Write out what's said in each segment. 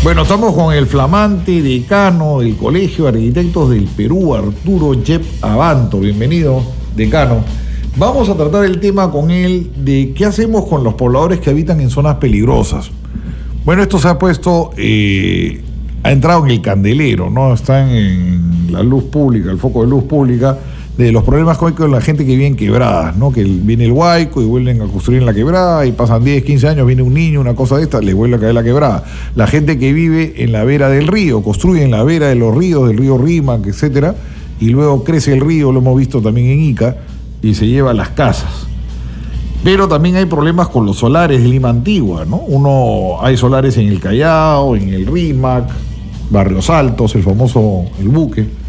Bueno, estamos con el flamante decano del Colegio de Arquitectos del Perú, Arturo Yep Abanto. Bienvenido, decano. Vamos a tratar el tema con él de qué hacemos con los pobladores que habitan en zonas peligrosas. Bueno, esto se ha puesto, ha entrado en el candelero, ¿no? Está en la luz pública, el foco de luz pública, de los problemas con la gente que vive en quebradas, ¿no? Que viene el huaico y vuelven a construir en la quebrada y pasan 10, 15 años, viene un niño, una cosa de esta, le vuelve a caer la quebrada. La gente que vive en la vera del río, construye en la vera de los ríos, del río Rímac, etcétera, y luego crece el río, lo hemos visto también en Ica, y se lleva las casas. Pero también hay problemas con los solares de Lima Antigua, ¿no? Hay solares en el Callao, en el Rímac, Barrios Altos, el famoso El Buque,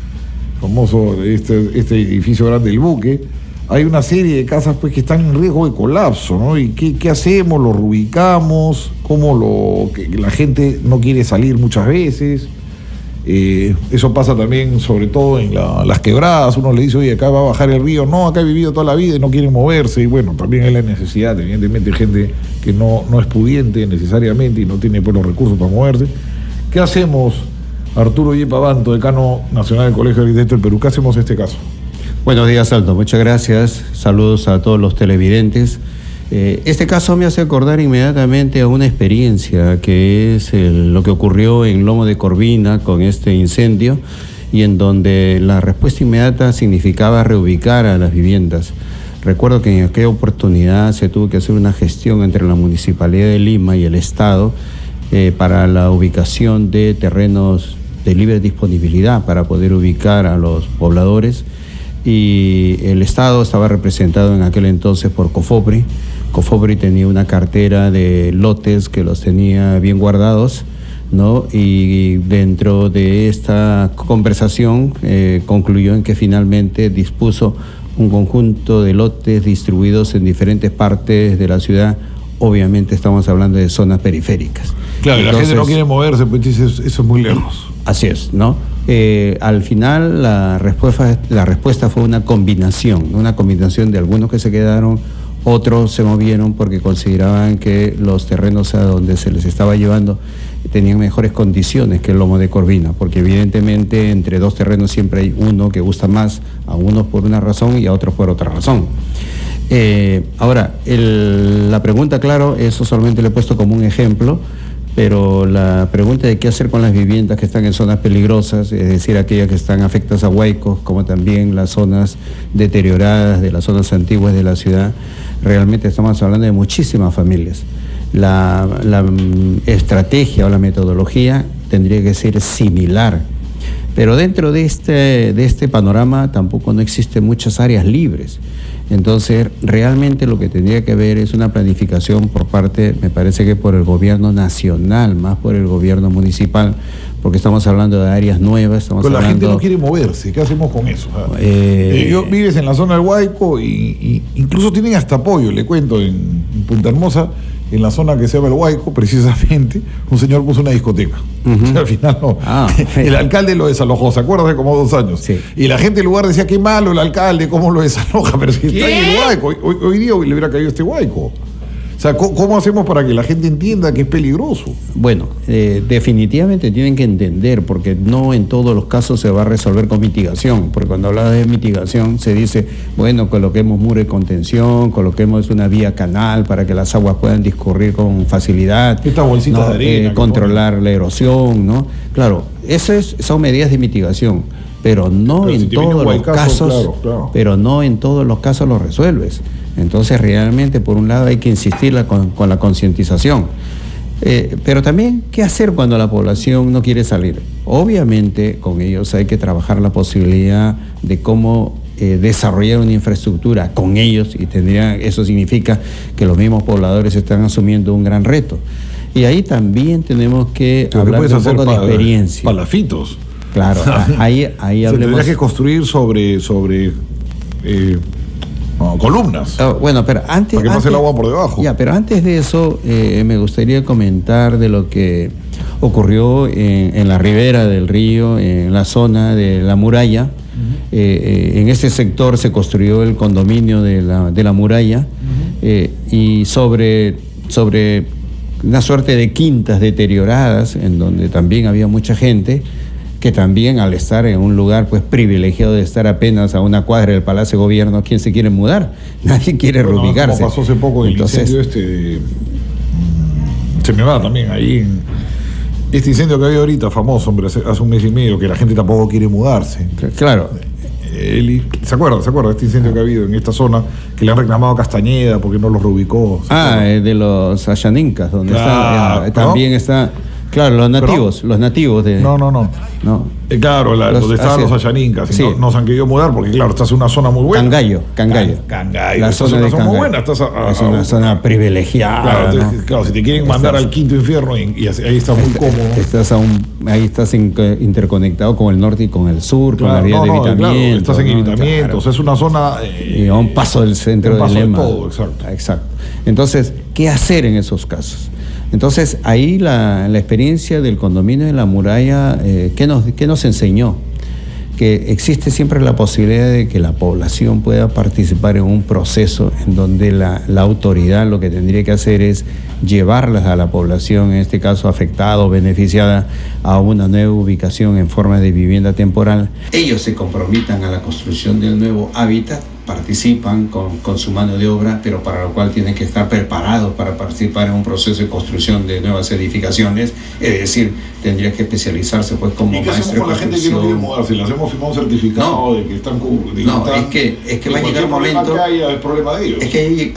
este edificio grande del Buque. Hay una serie de casas pues que están en riesgo de colapso, ¿no? ¿Y qué hacemos? ¿Lo reubicamos? Que la gente no quiere salir muchas veces? Eso pasa también sobre todo en las quebradas. Uno le dice, oye, acá va a bajar el río. No, acá he vivido toda la vida y no quieren moverse. Y bueno, también hay la necesidad, evidentemente, gente que no es pudiente necesariamente y no tiene pues, los recursos para moverse. ¿Qué hacemos, Arturo Yep Abanto, decano nacional del Colegio de Arquitectos del Perú? ¿Qué hacemos en este caso? Buenos días, Alto. Muchas gracias. Saludos a todos los televidentes. Este caso me hace acordar inmediatamente a una experiencia que es lo que ocurrió en Lomo de Corvina con este incendio y en donde la respuesta inmediata significaba reubicar a las viviendas. Recuerdo que en aquella oportunidad se tuvo que hacer una gestión entre la Municipalidad de Lima y el Estado para la ubicación de terrenos de libre disponibilidad para poder ubicar a los pobladores, y el Estado estaba representado en aquel entonces por COFOPRI. COFOPRI tenía una cartera de lotes que los tenía bien guardados, ¿no? Y dentro de esta conversación concluyó en que finalmente dispuso un conjunto de lotes distribuidos en diferentes partes de la ciudad. Obviamente estamos hablando de zonas periféricas. Claro, entonces, la gente no quiere moverse, pues dice, eso es muy lejos. Así es, ¿no? Al final la respuesta fue una combinación de algunos que se quedaron, otros se movieron porque consideraban que los terrenos a donde se les estaba llevando tenían mejores condiciones que el Lomo de Corvina, porque evidentemente entre dos terrenos siempre hay uno que gusta más, a unos por una razón y a otros por otra razón. Ahora, la pregunta, claro, eso solamente lo he puesto como un ejemplo, pero la pregunta de qué hacer con las viviendas que están en zonas peligrosas, es decir, aquellas que están afectadas a huaicos, como también las zonas deterioradas de las zonas antiguas de la ciudad, realmente estamos hablando de muchísimas familias. La estrategia o la metodología tendría que ser similar, pero dentro de este panorama tampoco no existen muchas áreas libres. Entonces, realmente lo que tendría que haber es una planificación por parte, me parece que por el gobierno nacional, más por el gobierno municipal, porque estamos hablando de áreas nuevas. Pero la gente no quiere moverse, ¿qué hacemos con eso? Vives en la zona del Huayco y incluso tienen hasta apoyo, le cuento, en Punta Hermosa, en la zona que se llama el Huayco, precisamente, un señor puso una discoteca. O sea, al final no. El alcalde lo desalojó, ¿se acuerda? Hace como 2 años. Sí. Y la gente del lugar decía, qué malo el alcalde, cómo lo desaloja, pero si está en el Huayco, hoy día le hubiera caído este Huayco. O sea, ¿cómo hacemos para que la gente entienda que es peligroso? Bueno, definitivamente tienen que entender, porque no en todos los casos se va a resolver con mitigación, porque cuando habla de mitigación se dice, bueno, coloquemos muro de contención, coloquemos una vía canal para que las aguas puedan discurrir con facilidad. Estas bolsitas de arena. Controlar la erosión, ¿no? Claro, esas son medidas de mitigación, pero no en todos los casos, pero no en todos los casos lo resuelves. Entonces realmente por un lado hay que insistir con la concientización, pero también qué hacer cuando la población no quiere salir. Obviamente con ellos hay que trabajar la posibilidad de cómo desarrollar una infraestructura con ellos, y eso significa que los mismos pobladores están asumiendo un gran reto, y ahí también tenemos que hablar un poco de experiencia. Palafitos. Claro, ahí hablemos. Tendría que construir sobre columnas. Bueno, pero antes... Para que pase el agua por debajo. Ya, pero antes de eso, me gustaría comentar de lo que ocurrió en la ribera del río, en la zona de la muralla. En ese sector se construyó el condominio de la muralla, y sobre una suerte de quintas deterioradas, en donde también había mucha gente, que también al estar en un lugar pues privilegiado de estar apenas a una cuadra del Palacio de Gobierno, ¿quién se quiere mudar? Nadie quiere reubicarse. Como pasó hace poco el Entonces, incendio se me va también ahí este incendio que había ahorita, famoso, hombre, hace un mes y medio, que la gente tampoco quiere mudarse. claro. ¿Se acuerda de este incendio que ha habido en esta zona, que le han reclamado a Castañeda porque no los reubicó? De los Ayanincas, donde también está... Claro, los nativos de... No. Claro, donde estaban los Ayanincas, sí. No se han querido mudar porque, claro, esta es una zona muy buena. Cangallo. La zona es una zona muy buena. Es una zona privilegiada. Claro, entonces, claro, si te quieren mandar al quinto infierno y ahí estás muy cómodo. Ahí estás interconectado con el norte y con el sur, con la vía de evitamiento. Claro, estás en evitamiento, o sea, es una zona... y a un paso del centro del Lema. Todo, exacto. Entonces, ¿qué hacer en esos casos? Entonces, ahí la experiencia del condominio de la muralla, ¿qué nos enseñó? Que existe siempre la posibilidad de que la población pueda participar en un proceso en donde la autoridad lo que tendría que hacer es llevarlas a la población, en este caso afectada o beneficiada, a una nueva ubicación en forma de vivienda temporal. Ellos se comprometan a la construcción del nuevo hábitat, participan con su mano de obra, pero para lo cual tienen que estar preparados para participar en un proceso de construcción de nuevas edificaciones, es decir, tendría que especializarse pues como maestro de construcción. ¿Y qué hacemos con la gente que no quiere mudarse? ¿Le hacemos firmar un certificado de que están es que va a llegar un momento... Es problema de ellos. Es que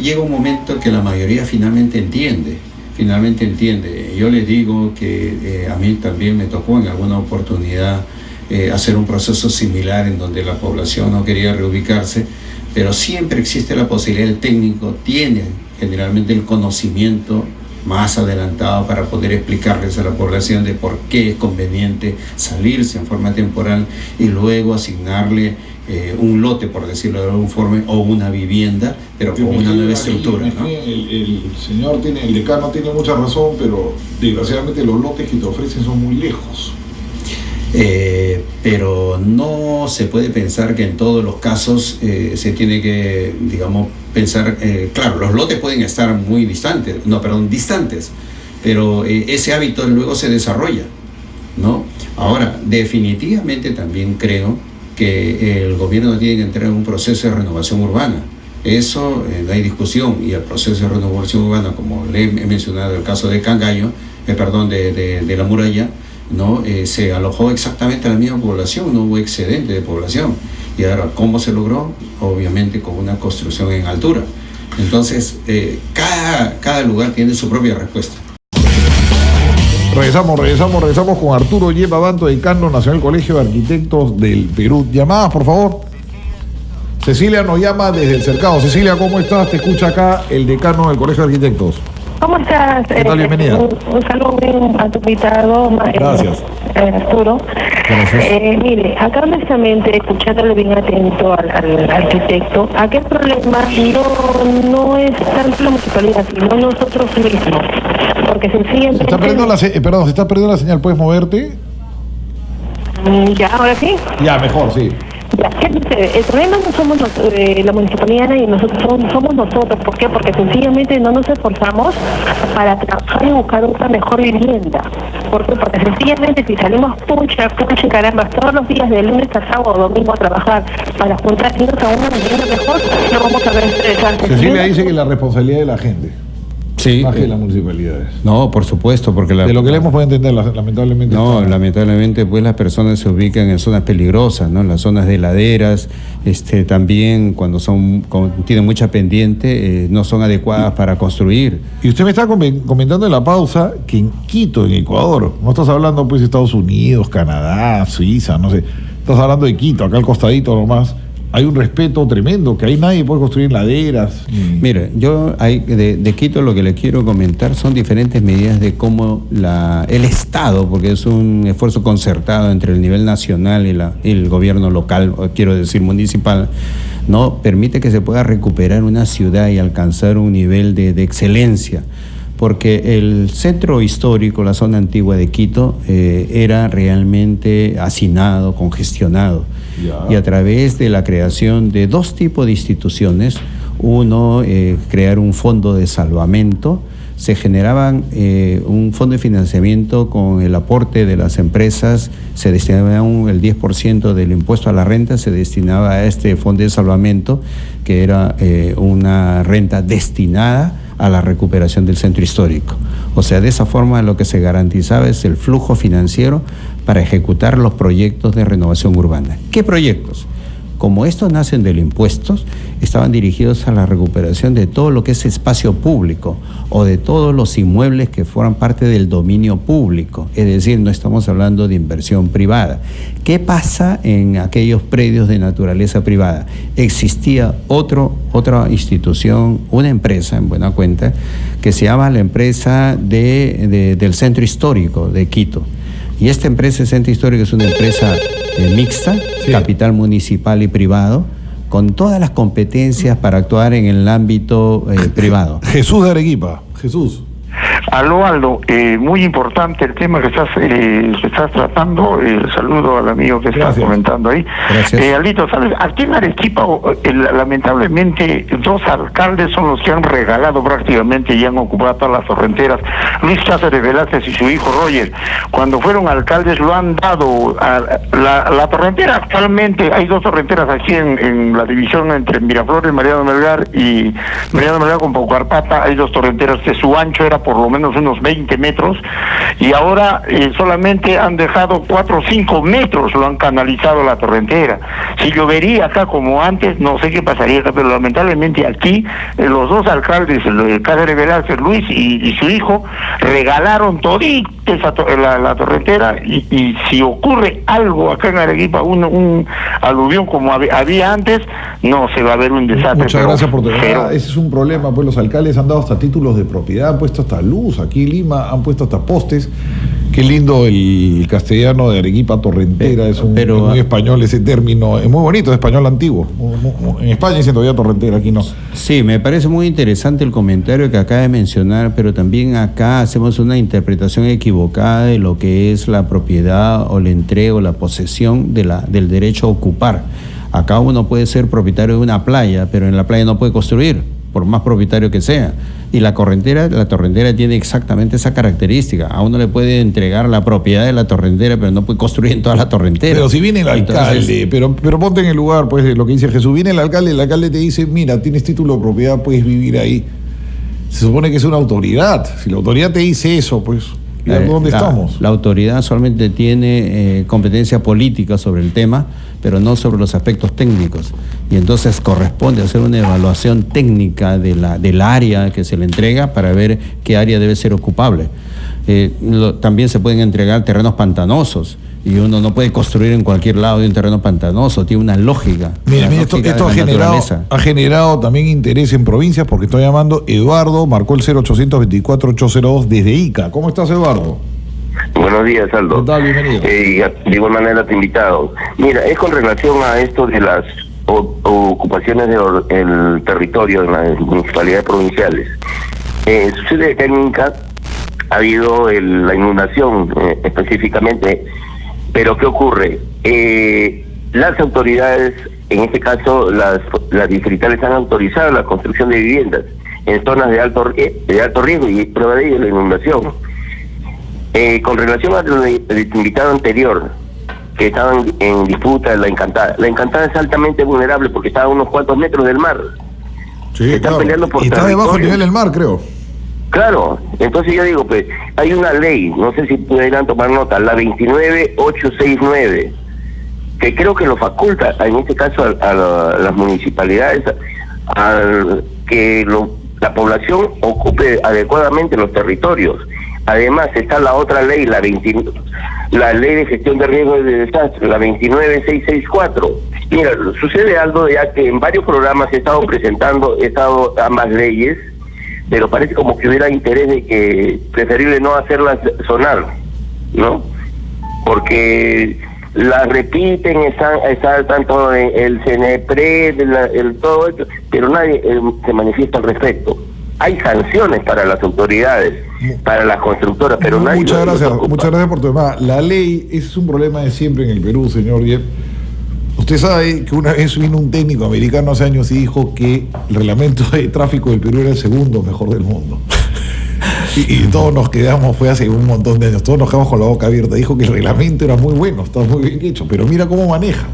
llega un momento que la mayoría finalmente entiende. Yo les digo que a mí también me tocó en alguna oportunidad hacer un proceso similar en donde la población no quería reubicarse, pero siempre existe la posibilidad, el técnico tiene generalmente el conocimiento más adelantado para poder explicarles a la población de por qué es conveniente salirse en forma temporal y luego asignarle un lote, por decirlo de alguna forma, o una vivienda, pero con una nueva estructura, ¿no? El decano tiene mucha razón, pero desgraciadamente los lotes que te ofrecen son muy lejos. Pero no se puede pensar que en todos los casos se tiene que, digamos, pensar, claro, los lotes pueden estar muy distantes, pero ese hábito luego se desarrolla, ¿no? Ahora, definitivamente también creo que el gobierno tiene que entrar en un proceso de renovación urbana. Eso no hay discusión, y el proceso de renovación urbana, como le he mencionado el caso de Cangallo, de la muralla, ¿no? Se alojó exactamente a la misma población, no hubo excedente de población. Y ahora, ¿cómo se logró? Obviamente con una construcción en altura. Entonces, cada lugar tiene su propia respuesta. Regresamos con Arturo Yep Abanto, decano Nacional Colegio de Arquitectos del Perú. Llamadas, por favor. Cecilia nos llama desde el Cercado. Cecilia, ¿cómo estás? Te escucha acá el decano del Colegio de Arquitectos. ¿Cómo estás? ¿Qué tal? Bienvenida. Un saludo a tu invitado, Gracias. Arturo. Gracias. Mire, acá honestamente, escuchándole bien atento al arquitecto, aquel problema no es tanto la municipalidad, sino nosotros mismos. Porque sencillamente... Se está perdiendo la señal, ¿puedes moverte? Ya, ahora sí. Ya, mejor, sí. Ya, ¿qué sucede? El problema no somos la municipalidad y nosotros somos nosotros. ¿Por qué? Porque sencillamente no nos esforzamos para trabajar y buscar una mejor vivienda. ¿Por qué? Porque sencillamente si salimos pucha, caramba, todos los días de lunes a sábado o domingo a trabajar para juntar irnos a una vivienda mejor, no vamos a ver interesantes. Cecilia dice que la responsabilidad de la gente. Sí. Más que las municipalidades. No, por supuesto, porque de lo que le hemos podido entender, lamentablemente. No, lamentablemente, pues las personas se ubican en zonas peligrosas, ¿no? En las zonas de laderas, también cuando tienen mucha pendiente, no son adecuadas para construir. Y usted me está comentando en la pausa que en Quito, en Ecuador, no estás hablando pues de Estados Unidos, Canadá, Suiza, no sé, estás hablando de Quito, acá al costadito nomás. Hay un respeto tremendo, que ahí nadie puede construir laderas. Mire, yo de Quito lo que le quiero comentar son diferentes medidas de cómo el Estado, porque es un esfuerzo concertado entre el nivel nacional y el gobierno local, o quiero decir municipal, no permite que se pueda recuperar una ciudad y alcanzar un nivel de excelencia. Porque el centro histórico, la zona antigua de Quito, era realmente hacinado, congestionado. Y a través de la creación de dos tipos de instituciones, uno, crear un fondo de salvamento, se generaban un fondo de financiamiento con el aporte de las empresas, se destinaba el 10% del impuesto a la renta, se destinaba a este fondo de salvamento, que era una renta destinada a la recuperación del centro histórico. O sea, de esa forma lo que se garantizaba es el flujo financiero para ejecutar los proyectos de renovación urbana. ¿Qué proyectos? Como estos nacen del impuesto, estaban dirigidos a la recuperación de todo lo que es espacio público o de todos los inmuebles que fueran parte del dominio público. Es decir, no estamos hablando de inversión privada. ¿Qué pasa en aquellos predios de naturaleza privada? Existía otra institución, una empresa, en buena cuenta, que se llama la empresa del Centro Histórico de Quito. Y esta empresa, el Centro Histórico, es una empresa mixta, sí, capital municipal y privado, con todas las competencias para actuar en el ámbito privado. Jesús de Arequipa. Jesús. Aldo, muy importante el tema que estás tratando. Saludo al amigo que está comentando ahí. Gracias. Aldito, ¿sabes? Aquí en Arequipa, lamentablemente, 2 alcaldes son los que han regalado prácticamente y han ocupado todas las torrenteras. Luis Cáceres Velázquez y su hijo Roger, cuando fueron alcaldes, lo han dado a la torrentera. Actualmente hay 2 torrenteras aquí en la división entre Miraflores, Mariano Melgar y Mariano Melgar con Paucarpata. Hay 2 torrenteras que su ancho era por lo menos unos 20 metros, y ahora solamente han dejado 4 o 5 metros, lo han canalizado la torrentera. Si llovería acá como antes, no sé qué pasaría acá, pero lamentablemente aquí los 2 alcaldes, el Cáceres Velázquez, Luis y su hijo, regalaron todita la torrentera, y si ocurre algo acá en Arequipa, un aluvión como había antes, no se va a ver un desastre. Muchas gracias por tu llamada. Ese es un problema, pues los alcaldes han dado hasta títulos de propiedad, han puesto hasta luz, aquí en Lima han puesto hasta postes. Qué lindo el castellano de Arequipa, torrentera, es muy español ese término, es muy bonito, es español antiguo. En España dicen todavía torrentera, aquí no. Sí, me parece muy interesante el comentario que acaba de mencionar, pero también acá hacemos una interpretación equivocada de lo que es la propiedad o la entrega o la posesión del derecho a ocupar. Acá uno puede ser propietario de una playa, pero en la playa no puede construir, por más propietario que sea. Y la torrentera tiene exactamente esa característica. A uno le puede entregar la propiedad de la torrentera, pero no puede construir en toda la torrentera. Pero si viene el alcalde, pero ponte en el lugar, pues, de lo que dice Jesús, viene el alcalde te dice, mira, tienes título de propiedad, puedes vivir ahí. Se supone que es una autoridad. Si la autoridad te dice eso, pues, ¿dónde estamos? La autoridad solamente tiene competencia política sobre el tema, pero no sobre los aspectos técnicos. Y entonces corresponde hacer una evaluación técnica del área que se le entrega para ver qué área debe ser ocupable. También se pueden entregar terrenos pantanosos, y uno no puede construir en cualquier lado de un terreno pantanoso, tiene una lógica. Mira, esto ha generado también interés en provincias, porque estoy llamando Eduardo, marcó el 0824-802 desde Ica. ¿Cómo estás, Eduardo? Buenos días, Aldo. ¿Qué tal? Bienvenido. De igual manera te he invitado. Mira, es con relación a esto de las ocupaciones del territorio en las municipalidades provinciales. Sucede que en Inca ha habido la inundación específicamente, pero ¿qué ocurre? Las autoridades, en este caso las distritales, han autorizado la construcción de viviendas en zonas de alto riesgo, y prueba de ello la inundación. Con relación al invitado anterior, que estaban en disputa, la Encantada es altamente vulnerable porque está a unos cuantos metros del mar. Sí, están peleando por y está debajo del nivel del mar, creo. Claro, entonces yo digo, pues, hay una ley, no sé si pudieran tomar nota, la 29869, que creo que lo faculta, en este caso, a las municipalidades, que la población ocupe adecuadamente los territorios. Además está la otra ley, la ley de gestión de riesgos de desastre, la 29664. Mira, sucede algo ya que en varios programas he estado presentando ambas leyes, pero parece como que hubiera interés de que preferible no hacerlas sonar, ¿no? Porque las repiten, está tanto el CNEPRE, todo esto, pero nadie se manifiesta al respecto. Hay sanciones para las autoridades, para las constructoras, pero nadie... Muchas gracias por tu llamada. La ley es un problema de siempre en el Perú, señor Diep. Usted sabe que una vez vino un técnico americano hace años y dijo que el reglamento de tráfico del Perú era el segundo mejor del mundo. Y todos nos quedamos, fue hace un montón de años, todos nos quedamos con la boca abierta. Dijo que el reglamento era muy bueno, estaba muy bien hecho, pero mira cómo maneja.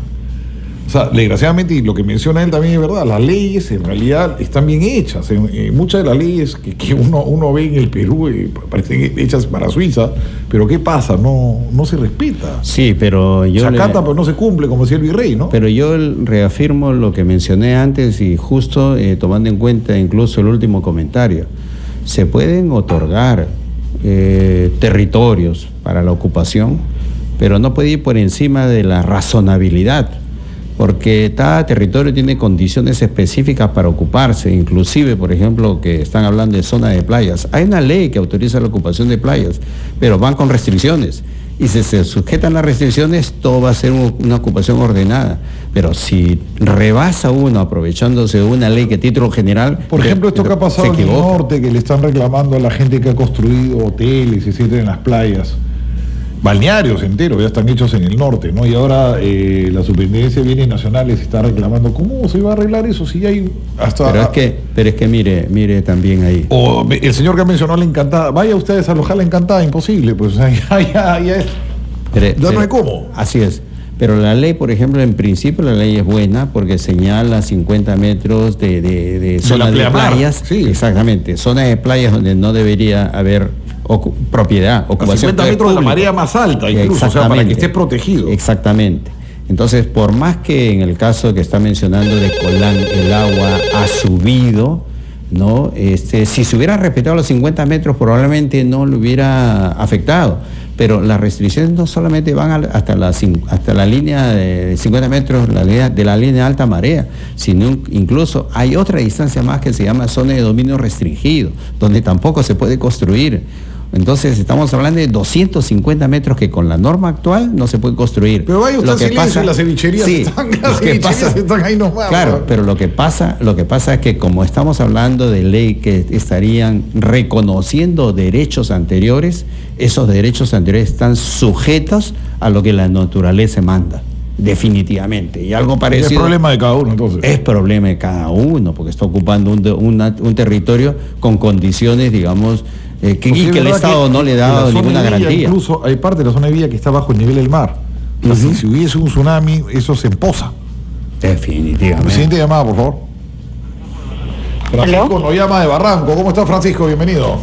O sea, desgraciadamente, y lo que menciona él también es verdad, las leyes en realidad están bien hechas. Muchas de las leyes que uno ve en el Perú parecen hechas para Suiza, pero ¿qué pasa? No se respeta. Sí, pero yo... Se acata, pero no se cumple, como decía el virrey, ¿no? Pero yo reafirmo lo que mencioné antes y justo tomando en cuenta incluso el último comentario. Se pueden otorgar territorios para la ocupación, pero no puede ir por encima de la razonabilidad, porque cada territorio tiene condiciones específicas para ocuparse, inclusive, por ejemplo, que están hablando de zona de playas. Hay una ley que autoriza la ocupación de playas, pero van con restricciones. Y si se sujetan las restricciones, todo va a ser una ocupación ordenada. Pero si rebasa uno aprovechándose de una ley que título general... Por ejemplo, esto que ha pasado en el norte, que le están reclamando a la gente que ha construido hoteles, etcétera, en las playas. Balnearios enteros ya están hechos en el norte, ¿no? Y ahora la Superintendencia de Bienes Nacionales está reclamando, ¿cómo se va a arreglar eso si hay hasta... Pero es que mire también ahí. O el señor que mencionó la Encantada, vaya usted a desalojar la Encantada, imposible, pues ya es... Ya no hay cómo. Así es. Pero la ley, por ejemplo, en principio la ley es buena porque señala 50 metros de zona de playas. Sí. Exactamente, zona de playas donde no debería haber propiedad, ocupación. 50 metros de la marea más alta, incluso, o sea, para que estés protegido. Exactamente. Entonces, por más que en el caso que está mencionando de Colán el agua ha subido, ¿no? Si se hubieran respetado los 50 metros probablemente no le hubiera afectado. Pero las restricciones no solamente van hasta la línea de 50 metros de la línea de alta marea, sino incluso hay otra distancia más que se llama zona de dominio restringido, donde tampoco se puede construir. Entonces estamos hablando de 250 metros que con la norma actual no se puede construir. Pero vaya usted silencio y las cevicherías están ahí nomás. Claro, pero lo que pasa es que como estamos hablando de ley que estarían reconociendo derechos anteriores, esos derechos anteriores están sujetos a lo que la naturaleza manda, definitivamente. Y algo parecido... Es problema de cada uno, entonces. Es problema de cada uno, porque está ocupando un territorio con condiciones, digamos... que el Estado no le da ninguna garantía. Incluso hay parte de la zona de villa que está bajo el nivel del mar. O sea, si hubiese un tsunami, eso se empoza. Definitivamente. Siguiente llamada, por favor. Francisco nos llama de Barranco. ¿Cómo está, Francisco? Bienvenido.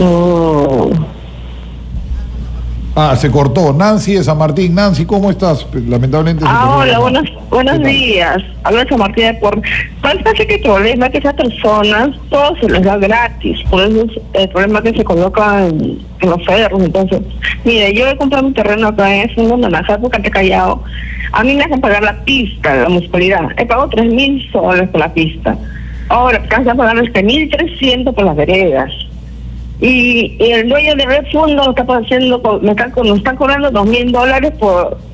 Se cortó. Nancy de San Martín. Nancy, ¿cómo estás? Lamentablemente... hola, buenos días. Hablo de San Martín de Puerto. Parece que el problema es que esas personas, todo se les da gratis. Por eso es el problema que se coloca en los cerros. Entonces, mire, yo he comprado un terreno acá en Fondo Naranja, porque te Callao. A mí me hacen pagar la pista, la municipalidad. He pagado 3.000 soles por la pista. Ahora, me hacen pagar 1.300 por las veredas. Y el dueño de Red Fondo está haciendo, nos están cobrando $2.000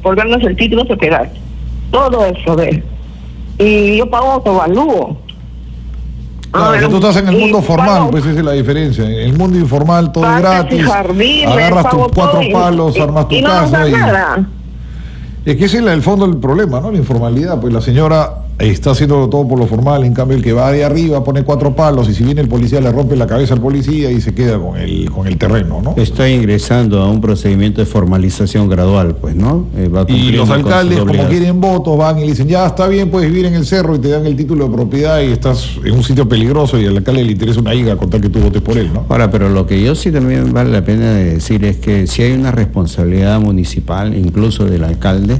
por darnos el título de propiedad. Todo eso, ¿ves? Y yo pago autovalúo. Claro, tú estás en el mundo formal, pues esa es la diferencia. En el mundo informal todo es gratis. Agarras tus 4 palos, armas tu casa. Nada. Es que ese es el fondo del problema, ¿no? La informalidad. Pues la señora está haciendo todo por lo formal, en cambio el que va de arriba pone 4 palos y si viene el policía le rompe la cabeza al policía y se queda con el terreno, ¿no? Está ingresando a un procedimiento de formalización gradual, pues, ¿no? Y los alcaldes, como quieren votos, van y le dicen, ya está bien, puedes vivir en el cerro, y te dan el título de propiedad y estás en un sitio peligroso y al alcalde le interesa una higa con tal que tú votes por él, ¿no? Ahora, pero lo que yo sí también vale la pena decir es que si hay una responsabilidad municipal, incluso del alcalde,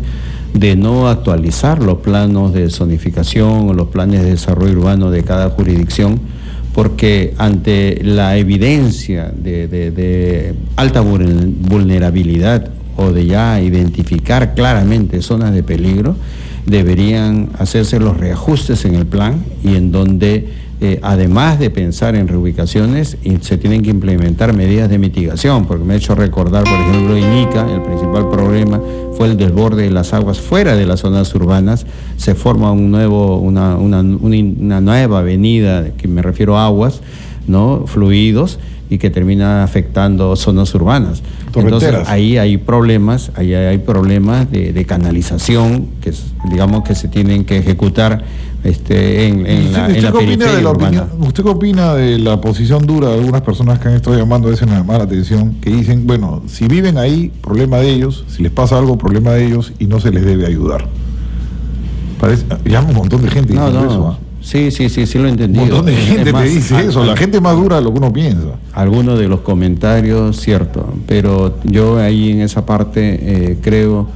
de no actualizar los planos de zonificación o los planes de desarrollo urbano de cada jurisdicción, porque ante la evidencia de alta vulnerabilidad o de ya identificar claramente zonas de peligro, deberían hacerse los reajustes en el plan y en donde además de pensar en reubicaciones, se tienen que implementar medidas de mitigación, porque me ha hecho recordar, por ejemplo, en Ica, el principal problema fue el desborde de las aguas fuera de las zonas urbanas. Se forma una nueva avenida, que me refiero a aguas, ¿no? Fluidos, y que termina afectando zonas urbanas. Entonces ahí hay problemas, de canalización, que digamos que se tienen que ejecutar en la periferia urbana. ¿Usted qué opina de la posición dura de algunas personas que han estado llamando a veces a llamar la atención, que dicen, bueno, si viven ahí, problema de ellos, si les pasa algo, problema de ellos, y no se les debe ayudar? Llama un montón de gente diciendo eso. Sí, lo he entendido. Un montón de gente te dice eso, la gente más dura de lo que uno piensa. Algunos de los comentarios, cierto, pero yo ahí en esa parte creo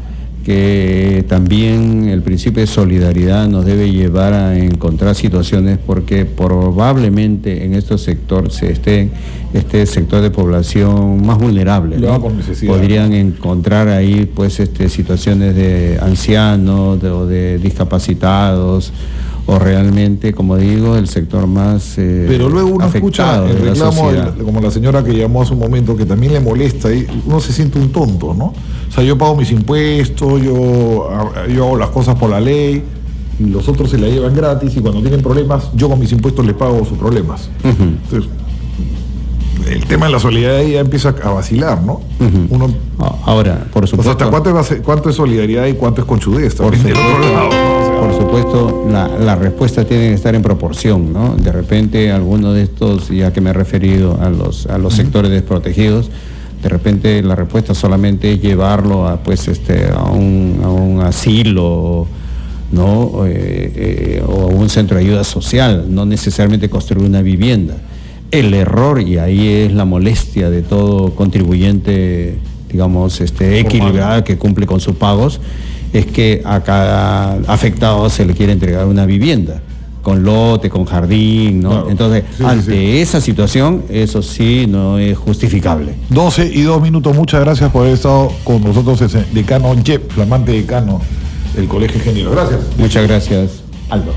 que también el principio de solidaridad nos debe llevar a encontrar situaciones, porque probablemente en este sector este sector de población más vulnerable, ¿no? Podrían encontrar ahí pues situaciones de ancianos o de discapacitados, o realmente, como digo, el sector más pero luego uno escucha el reclamo como la señora que llamó hace un momento, que también le molesta, y uno se siente un tonto, ¿no? O sea, yo pago mis impuestos, yo hago las cosas por la ley, y los otros se la llevan gratis, y cuando tienen problemas, yo con mis impuestos les pago sus problemas. Entonces, el tema de la solidaridad ya empieza a vacilar, ¿no? Uno, ahora, por supuesto. O sea, ¿hasta cuánto es solidaridad y cuánto es conchudez? Por supuesto, la respuesta tiene que estar en proporción, ¿no? De repente, algunos de estos, ya que me he referido a los sectores desprotegidos, de repente la respuesta solamente es llevarlo a un asilo, ¿no? O a un centro de ayuda social, no necesariamente construir una vivienda. El error, y ahí es la molestia de todo contribuyente, digamos, equilibrado, que cumple con sus pagos, es que a cada afectado se le quiere entregar una vivienda, con lote, con jardín, ¿no? Claro. Entonces, ante esa situación, eso sí no es justificable. 12:02, muchas gracias por haber estado con nosotros, decano Yep, flamante decano del Colegio Ingeniero. Gracias. Muchas gracias, Aldo.